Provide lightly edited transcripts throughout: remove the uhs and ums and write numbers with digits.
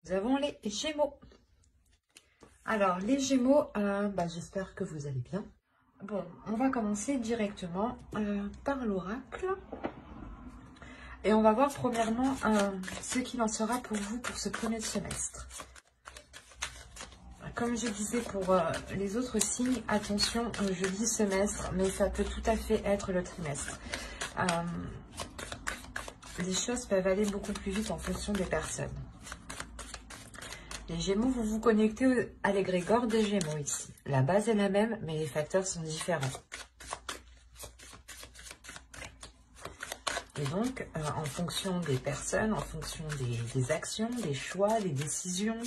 Nous avons les Gémeaux. Alors, les Gémeaux, j'espère que vous allez bien. Bon, on va commencer directement par l'oracle. Et on va voir premièrement ce qu'il en sera pour vous pour ce premier semestre. Comme je disais pour les autres signes, attention, je dis semestre, mais ça peut tout à fait être le trimestre. Les choses peuvent aller beaucoup plus vite en fonction des personnes. Les Gémeaux, vous vous connectez à l'égrégore des Gémeaux ici. La base est la même, mais les facteurs sont différents. Et donc, en fonction des personnes, en fonction des actions, des choix, des décisions,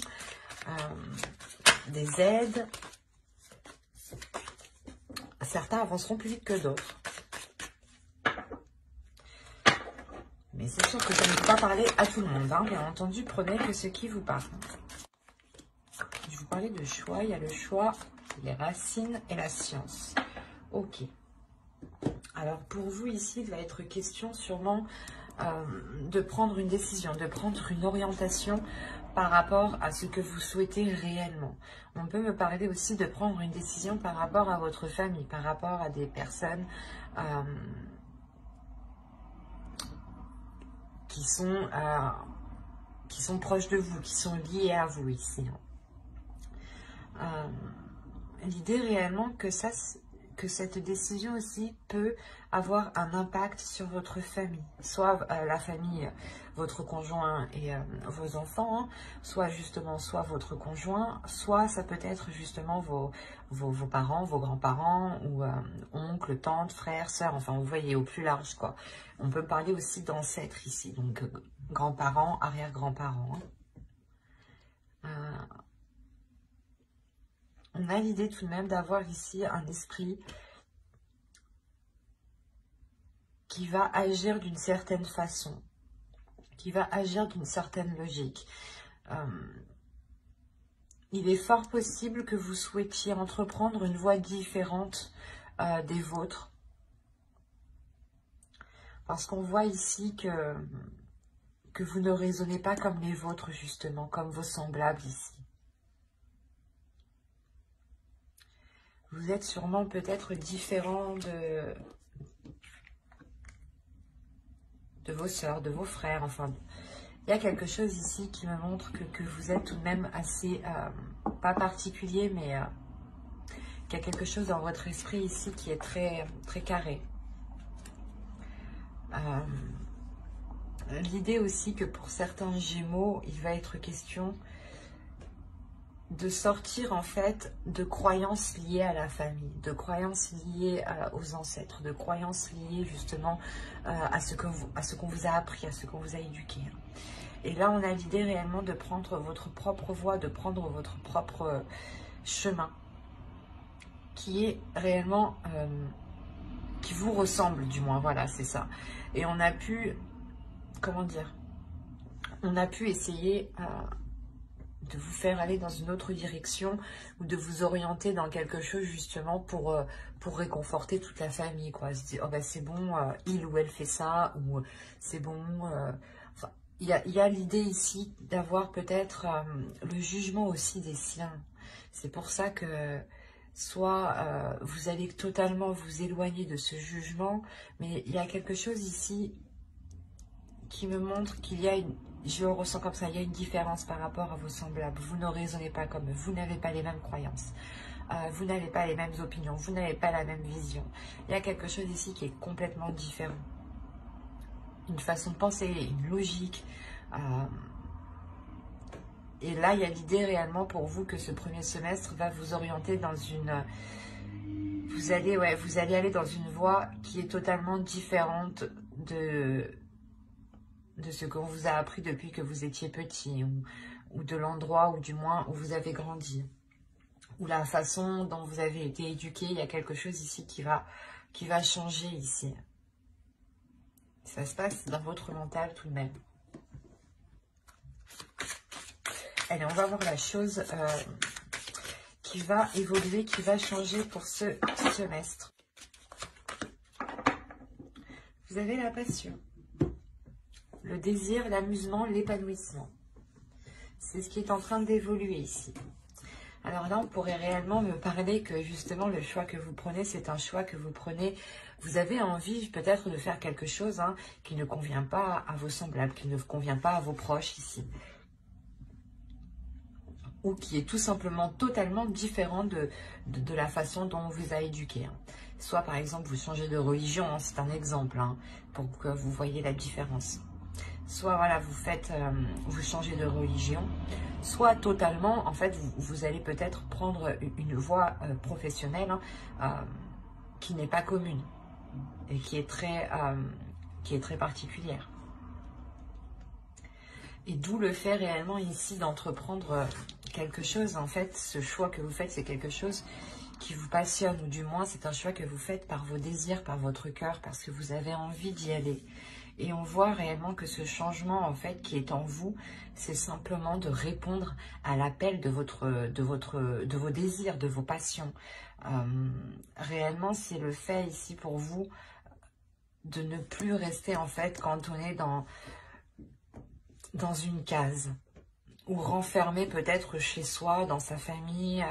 des aides, certains avanceront plus vite que d'autres. Mais c'est sûr que ça ne peut pas parler à tout le monde. Hein. Bien entendu, prenez que ce qui vous parle. Je vous parlais de choix. Il y a le choix, les racines et la science. Ok. Alors, pour vous, ici, il va être question sûrement de prendre une décision, de prendre une orientation par rapport à ce que vous souhaitez réellement. On peut me parler aussi de prendre une décision par rapport à votre famille, par rapport à des personnes qui sont proches de vous, qui sont liées à vous ici. L'idée réellement que cette décision aussi peut avoir un impact sur votre famille, soit la famille, votre conjoint et vos enfants, hein, soit votre conjoint, soit ça peut être justement vos parents, vos grands-parents, ou oncles, tantes, frères, sœurs, enfin vous voyez au plus large quoi. On peut parler aussi d'ancêtres ici, donc grands-parents, arrière-grands-parents. On a l'idée tout de même d'avoir ici un esprit qui va agir d'une certaine façon, qui va agir d'une certaine logique. Il est fort possible que vous souhaitiez entreprendre une voie différente des vôtres. Parce qu'on voit ici que vous ne raisonnez pas comme les vôtres, justement, comme vos semblables ici. Vous êtes sûrement peut-être différent de vos sœurs, de vos frères, enfin... Il y a quelque chose ici qui me montre que vous êtes tout de même assez, pas particulier, mais qu'il y a quelque chose dans votre esprit ici qui est très, très carré. L'idée aussi que pour certains Gémeaux, il va être question de sortir en fait de croyances liées à la famille, de croyances liées aux ancêtres, de croyances liées justement à ce qu'on vous a appris, à ce qu'on vous a éduqué. Et là, on a l'idée réellement de prendre votre propre voie, de prendre votre propre chemin, qui est réellement, qui vous ressemble du moins, voilà, c'est ça. Et on a pu, comment dire, on a pu essayer de vous faire aller dans une autre direction ou de vous orienter dans quelque chose justement pour réconforter toute la famille, quoi. Se dire, oh, bah, c'est bon, il ou elle fait ça, ou c'est bon... Enfin, il y a l'idée ici d'avoir peut-être le jugement aussi des siens. C'est pour ça que soit vous allez totalement vous éloigner de ce jugement, mais il y a quelque chose ici qui me montre qu'il y a une... Je le ressens comme ça, il y a une différence par rapport à vos semblables. Vous ne raisonnez pas comme eux, vous n'avez pas les mêmes croyances, vous n'avez pas les mêmes opinions, vous n'avez pas la même vision. Il y a quelque chose ici qui est complètement différent. Une façon de penser, une logique. Et là, il y a l'idée réellement pour vous que ce premier semestre va vous orienter dans une... Vous allez aller dans une voie qui est totalement différente de ce qu'on vous a appris depuis que vous étiez petit, ou de l'endroit, ou du moins où vous avez grandi, ou la façon dont vous avez été éduqué. Il y a quelque chose ici qui va changer ici. Ça se passe dans votre mental tout de même. Allez, on va voir la chose qui va évoluer, qui va changer pour ce semestre. Vous avez la passion, le désir, l'amusement, l'épanouissement. C'est ce qui est en train d'évoluer ici. Alors là, on pourrait réellement me parler que justement, le choix que vous prenez, c'est un choix que vous prenez. Vous avez envie peut-être de faire quelque chose qui ne convient pas à vos semblables, qui ne convient pas à vos proches ici. Ou qui est tout simplement totalement différent de la façon dont on vous a éduqué. Soit par exemple, vous changez de religion, c'est un exemple, pour que vous voyez la différence. Soit voilà, vous changez de religion, soit totalement, en fait, vous allez peut-être prendre une voie professionnelle qui n'est pas commune et qui est très particulière. Et d'où le fait réellement ici d'entreprendre quelque chose. En fait, ce choix que vous faites, c'est quelque chose qui vous passionne, ou du moins c'est un choix que vous faites par vos désirs, par votre cœur, parce que vous avez envie d'y aller. Et on voit réellement que ce changement, en fait, qui est en vous, c'est simplement de répondre à l'appel de vos désirs, de vos passions. Réellement, c'est le fait ici pour vous de ne plus rester, en fait, cantonné dans une case, ou renfermé peut-être chez soi, dans sa famille.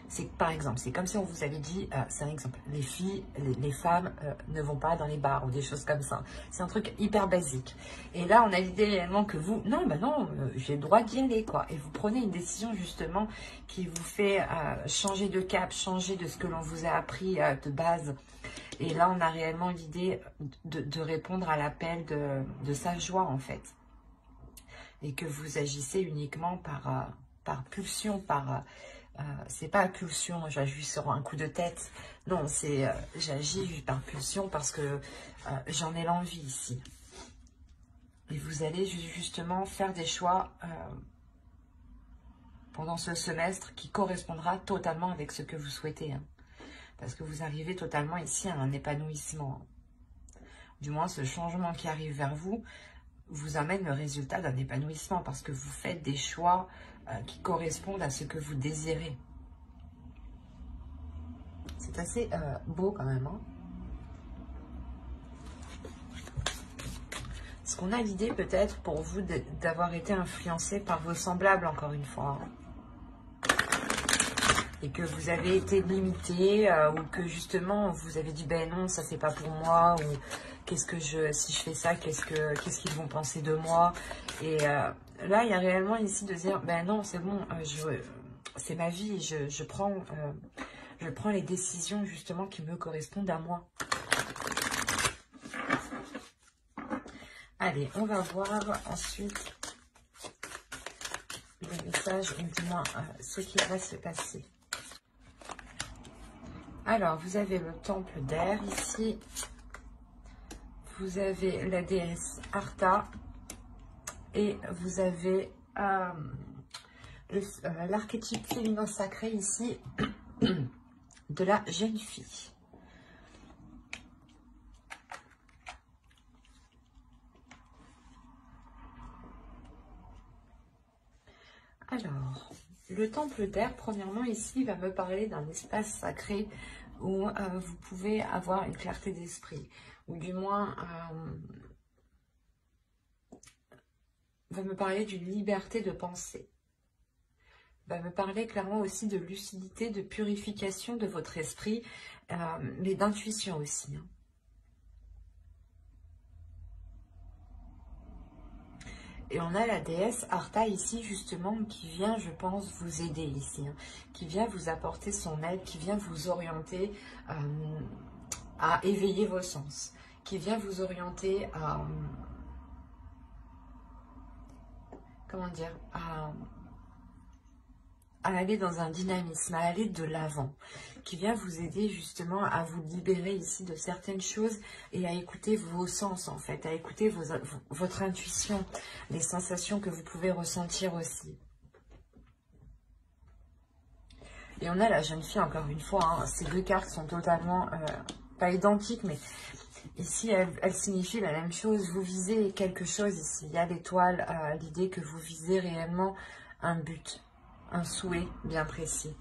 C'est par exemple, c'est comme si on vous avait dit, c'est un exemple, les filles, les femmes ne vont pas dans les bars ou des choses comme ça. C'est un truc hyper basique. Et là, on a l'idée réellement que vous, non, j'ai le droit d'y aller, quoi. Et vous prenez une décision justement qui vous fait changer de cap, changer de ce que l'on vous a appris de base. Et là, on a réellement l'idée de répondre à l'appel de sa joie, en fait. Et que vous agissez uniquement par pulsion, c'est pas pulsion, j'agis sur un coup de tête. Non, c'est j'agis par pulsion parce que j'en ai l'envie ici. Et vous allez justement faire des choix pendant ce semestre qui correspondra totalement avec ce que vous souhaitez. Parce que vous arrivez totalement ici à un épanouissement. Du moins, ce changement qui arrive vers vous vous amène le résultat d'un épanouissement parce que vous faites des choix qui correspondent à ce que vous désirez. C'est assez beau quand même. Est-ce qu'on a l'idée peut-être pour vous d'avoir été influencé par vos semblables encore une fois et que vous avez été limité ou que justement vous avez dit ben non, ça c'est pas pour moi, ou si je fais ça, qu'est-ce qu'ils vont penser de moi. Et là il y a réellement ici de dire ben non, c'est bon, c'est ma vie, je prends les décisions justement qui me correspondent à moi. Allez, on va voir ensuite le message, ou du moins ce qui va se passer. Alors, vous avez le temple d'air ici. Vous avez la déesse Arta. Et vous avez l'archétype féminin sacré ici de la jeune fille. Alors, le temple d'air, premièrement, ici, va me parler d'un espace sacré où vous pouvez avoir une clarté d'esprit, ou du moins, va me parler d'une liberté de pensée. Va me parler clairement aussi de lucidité, de purification de votre esprit, mais d'intuition aussi. Et on a la déesse Arta ici, justement, qui vient, je pense, vous aider ici. Qui vient vous apporter son aide, qui vient vous orienter à éveiller vos sens. Qui vient vous orienter à... comment dire, à aller dans un dynamisme, à aller de l'avant, qui vient vous aider justement à vous libérer ici de certaines choses et à écouter vos sens en fait, à écouter votre intuition, les sensations que vous pouvez ressentir aussi. Et on a la jeune fille encore une fois, ces deux cartes sont totalement, pas identiques, mais ici elles signifient la même chose. Vous visez quelque chose ici, il y a l'étoile, l'idée que vous visez réellement un but, un souhait bien précis.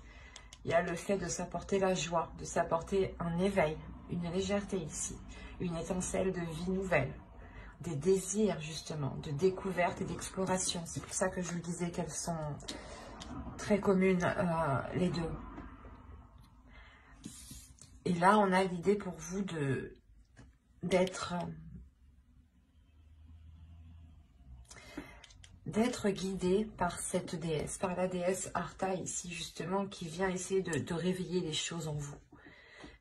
Il y a le fait de s'apporter la joie, de s'apporter un éveil, une légèreté ici, une étincelle de vie nouvelle. des désirs justement, de découverte et d'exploration. C'est pour ça que je vous disais qu'elles sont très communes, les deux. Et là, on a l'idée pour vous d'être guidé par cette déesse, par la déesse Artha ici justement, qui vient essayer de réveiller les choses en vous.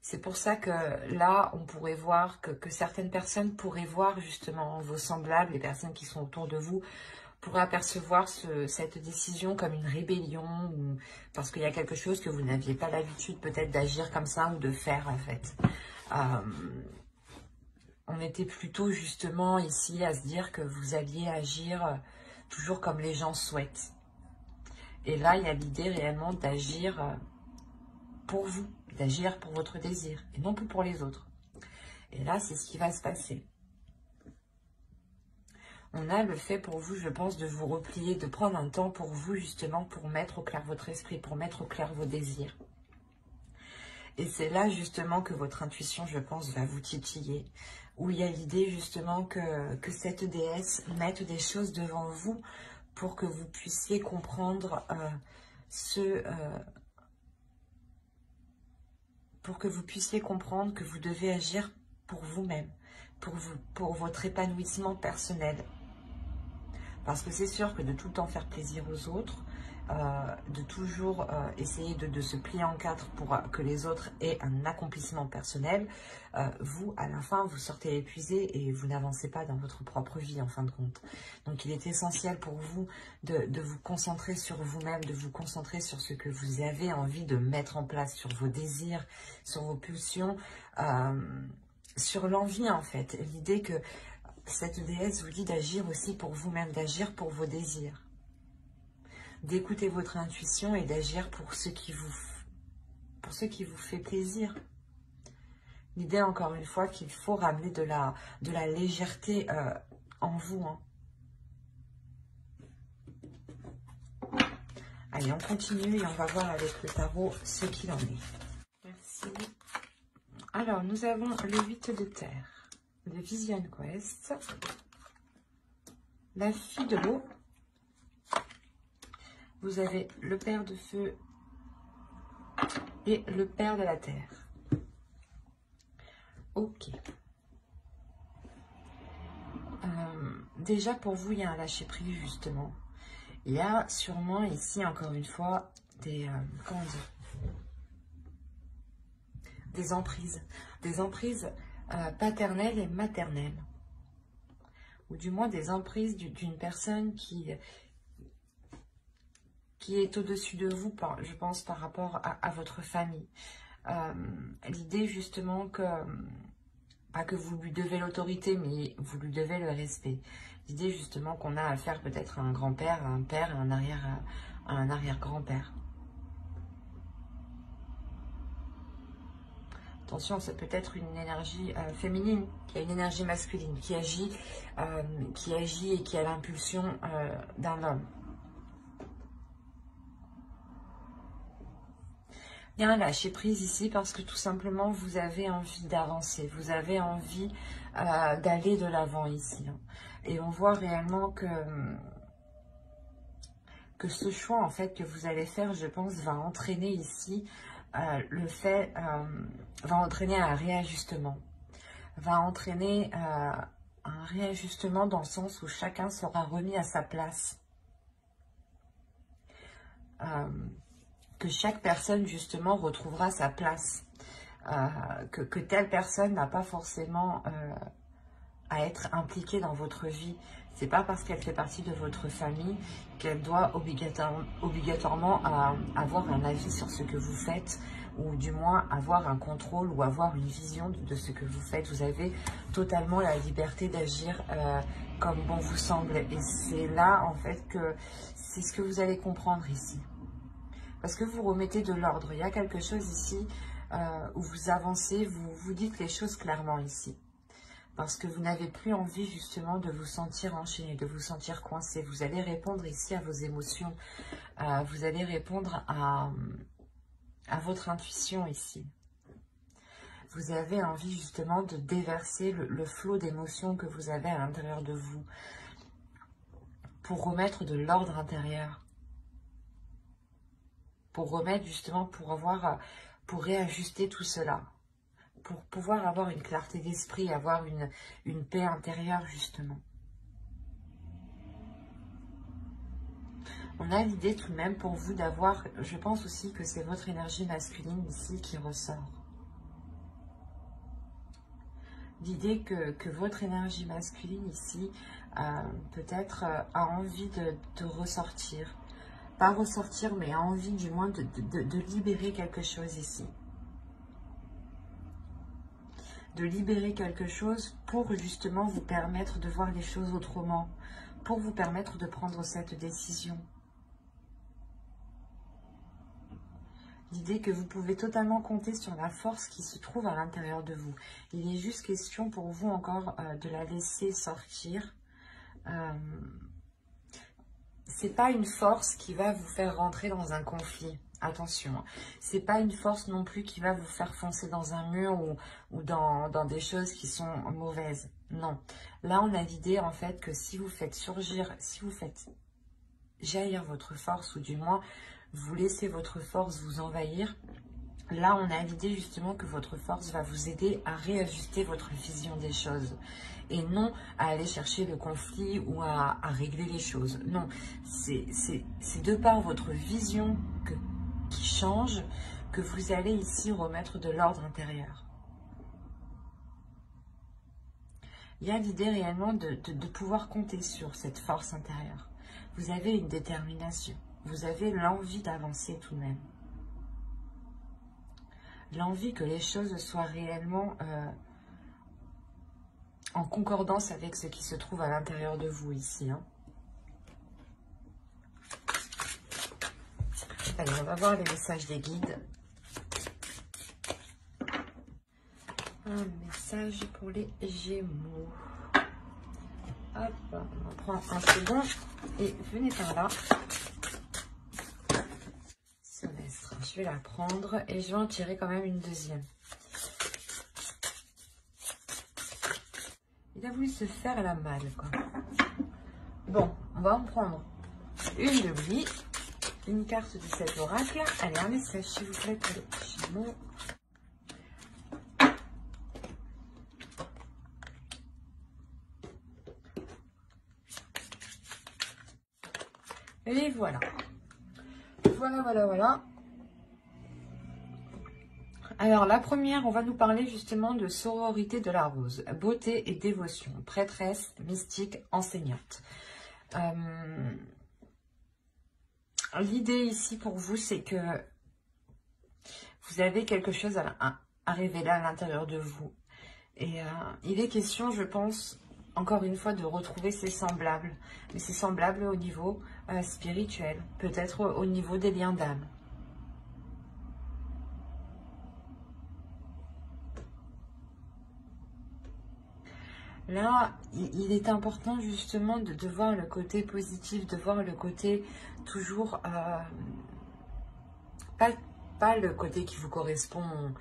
C'est pour ça que là, on pourrait voir que certaines personnes pourraient voir justement vos semblables, les personnes qui sont autour de vous, pourraient apercevoir cette décision comme une rébellion, ou parce qu'il y a quelque chose que vous n'aviez pas l'habitude peut-être d'agir comme ça ou de faire en fait. On était plutôt justement ici à se dire que vous alliez agir toujours comme les gens souhaitent. Et là, il y a l'idée réellement d'agir pour vous, d'agir pour votre désir, et non plus pour les autres. Et là, c'est ce qui va se passer. On a le fait pour vous, je pense, de vous replier, de prendre un temps pour vous, justement, pour mettre au clair votre esprit, pour mettre au clair vos désirs. Et c'est là, justement, que votre intuition, je pense, va vous titiller. Où il y a l'idée, justement, que cette déesse mette des choses devant vous pour que vous puissiez comprendre pour que vous puissiez comprendre que vous devez agir pour vous-même, pour votre épanouissement personnel. Parce que c'est sûr que de tout le temps faire plaisir aux autres, de toujours essayer de se plier en quatre pour que les autres aient un accomplissement personnel, vous, à la fin, vous sortez épuisé et vous n'avancez pas dans votre propre vie, en fin de compte. Donc, il est essentiel pour vous de vous concentrer sur vous-même, de vous concentrer sur ce que vous avez envie de mettre en place, sur vos désirs, sur vos pulsions, sur l'envie, en fait. L'idée que cette déesse vous dit d'agir aussi pour vous-même, d'agir pour vos désirs. D'écouter votre intuition et d'agir pour ce qui vous fait plaisir. L'idée, encore une fois, qu'il faut ramener de la légèreté en vous. Hein. Allez, on continue et on va voir avec le tarot ce qu'il en est. Merci. Alors, nous avons le 8 de terre, le Vision Quest, la fille de l'eau. Vous avez le père de feu et le père de la terre. Ok. Déjà, pour vous, il y a un lâcher-prise, justement. Il y a sûrement ici, encore une fois, des emprises. Des emprises paternelles et maternelles. Ou du moins des emprises d'une personne qui est au-dessus de vous, je pense, par rapport à votre famille. L'idée, justement, pas que vous lui devez l'autorité, mais vous lui devez le respect. L'idée, justement, qu'on a affaire peut-être à un grand-père, à un père, à un arrière-grand-père. Attention, c'est peut-être une énergie féminine, qui a une énergie masculine, qui agit et qui a l'impulsion d'un homme. Il y a un lâcher prise ici parce que tout simplement vous avez envie d'avancer, vous avez envie d'aller de l'avant ici. Hein. Et on voit réellement que ce choix en fait que vous allez faire, je pense, va entraîner ici va entraîner un réajustement. Va entraîner un réajustement dans le sens où chacun sera remis à sa place. Que chaque personne, justement, retrouvera sa place. Que telle personne n'a pas forcément à être impliquée dans votre vie. C'est pas parce qu'elle fait partie de votre famille qu'elle doit obligatoirement avoir un avis sur ce que vous faites, ou du moins avoir un contrôle ou avoir une vision de ce que vous faites. Vous avez totalement la liberté d'agir comme bon vous semble. Et c'est là, en fait, que c'est ce que vous allez comprendre ici. Parce que vous remettez de l'ordre. Il y a quelque chose ici où vous avancez, vous dites les choses clairement ici. Parce que vous n'avez plus envie justement de vous sentir enchaîné, de vous sentir coincé. Vous allez répondre ici à vos émotions. Vous allez répondre à votre intuition ici. vous avez envie justement de déverser le flot d'émotions que vous avez à l'intérieur de vous pour remettre de l'ordre intérieur. Pour remettre justement, pour réajuster tout cela. Pour pouvoir avoir une clarté d'esprit, avoir une paix intérieure justement. On a l'idée tout de même pour vous d'avoir, je pense aussi que c'est votre énergie masculine ici qui ressort. L'idée que votre énergie masculine ici, peut-être a envie de ressortir. Pas ressortir, mais a envie du moins de libérer quelque chose ici. De libérer quelque chose pour justement vous permettre de voir les choses autrement. Pour vous permettre de prendre cette décision. L'idée que vous pouvez totalement compter sur la force qui se trouve à l'intérieur de vous. Il est juste question pour vous encore de la laisser sortir. C'est pas une force qui va vous faire rentrer dans un conflit. Attention, c'est pas une force non plus qui va vous faire foncer dans un mur ou dans des choses qui sont mauvaises. Non. Là, on a l'idée en fait que si vous faites surgir, si vous faites jaillir votre force, ou du moins vous laissez votre force vous envahir, là on a l'idée justement que votre force va vous aider à réajuster votre vision des choses et non à aller chercher le conflit ou à régler les choses. Non, c'est de par votre vision qui change que vous allez ici remettre de l'ordre intérieur. Il y a l'idée réellement de pouvoir compter sur cette force intérieure. Vous avez une détermination. Vous avez l'envie d'avancer tout de même. L'envie que les choses soient réellement en concordance avec ce qui se trouve à l'intérieur de vous ici. Hein. Allez, on va voir les messages des guides. Un message pour les Gémeaux. Hop, on prend un second et venez par là. Semestre, je vais la prendre et je vais en tirer quand même une deuxième. Il a voulu se faire la malle, quoi. Bon, on va en prendre une de lui, une carte de cet oracle. Allez, un message s'il vous plaît pour les Gémeaux. Et voilà. Voilà. Alors, la première, on va nous parler justement de sororité de la rose. Beauté et dévotion. Prêtresse, mystique, enseignante. L'idée ici pour vous, c'est que vous avez quelque chose à révéler à l'intérieur de vous. Et il est question, je pense, encore une fois, de retrouver ses semblables. Mais ses semblables au niveau spirituel, peut-être au niveau des liens d'âme. Là, il est important justement de voir le côté positif, de voir le côté toujours, pas le côté qui vous correspond,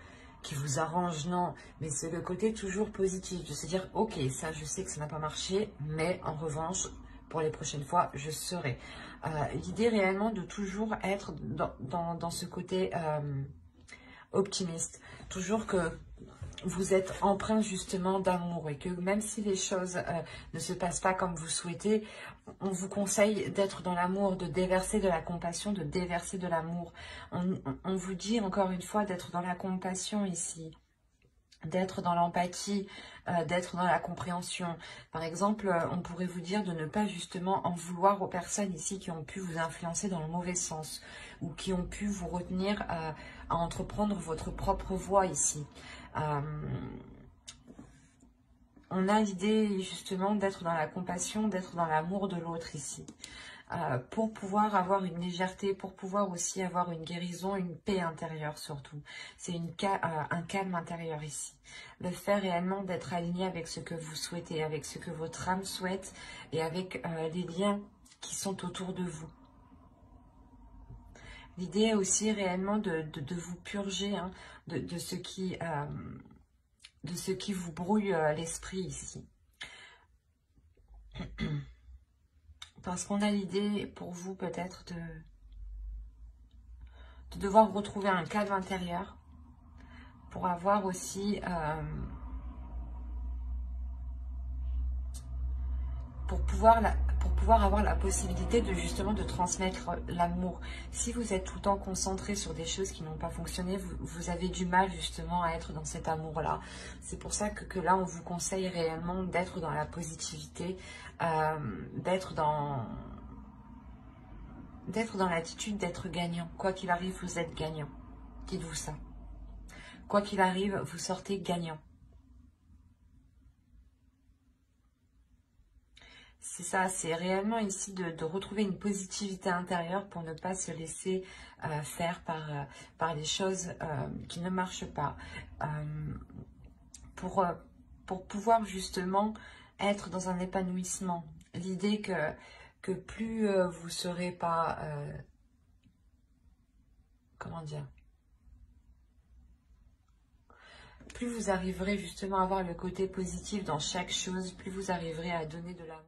qui vous arrange, non, mais c'est le côté toujours positif, de se dire, ok, ça je sais que ça n'a pas marché, mais en revanche, pour les prochaines fois, je serai. L'idée réellement de toujours être dans ce côté optimiste, toujours que vous êtes empreint justement d'amour et que même si les choses ne se passent pas comme vous souhaitez, on vous conseille d'être dans l'amour, de déverser de la compassion, de déverser de l'amour. On vous dit encore une fois d'être dans la compassion ici, d'être dans l'empathie, d'être dans la compréhension. Par exemple, on pourrait vous dire de ne pas justement en vouloir aux personnes ici qui ont pu vous influencer dans le mauvais sens ou qui ont pu vous retenir à entreprendre votre propre voie ici. On a l'idée justement d'être dans la compassion, d'être dans l'amour de l'autre ici. Pour pouvoir avoir une légèreté, pour pouvoir aussi avoir une guérison, une paix intérieure surtout. C'est un calme intérieur ici. Le fait réellement d'être aligné avec ce que vous souhaitez, avec ce que votre âme souhaite et avec les liens qui sont autour de vous. L'idée aussi réellement de vous purger hein, de ce qui de ce qui vous brouille l'esprit ici. Parce qu'on a l'idée pour vous peut-être de devoir retrouver un cadre intérieur pour avoir aussi, pour pouvoir avoir la possibilité de justement de transmettre l'amour. Si vous êtes tout le temps concentré sur des choses qui n'ont pas fonctionné, vous avez du mal justement à être dans cet amour-là. C'est pour ça que là, on vous conseille réellement d'être dans la positivité, d'être dans l'attitude d'être gagnant. Quoi qu'il arrive, vous êtes gagnant. Dites-vous ça. Quoi qu'il arrive, vous sortez gagnant. C'est ça, c'est réellement ici de retrouver une positivité intérieure pour ne pas se laisser faire par les choses qui ne marchent pas. Pour pouvoir justement être dans un épanouissement. L'idée que plus vous serez pas... comment dire, plus vous arriverez justement à avoir le côté positif dans chaque chose, plus vous arriverez à donner de l'amour.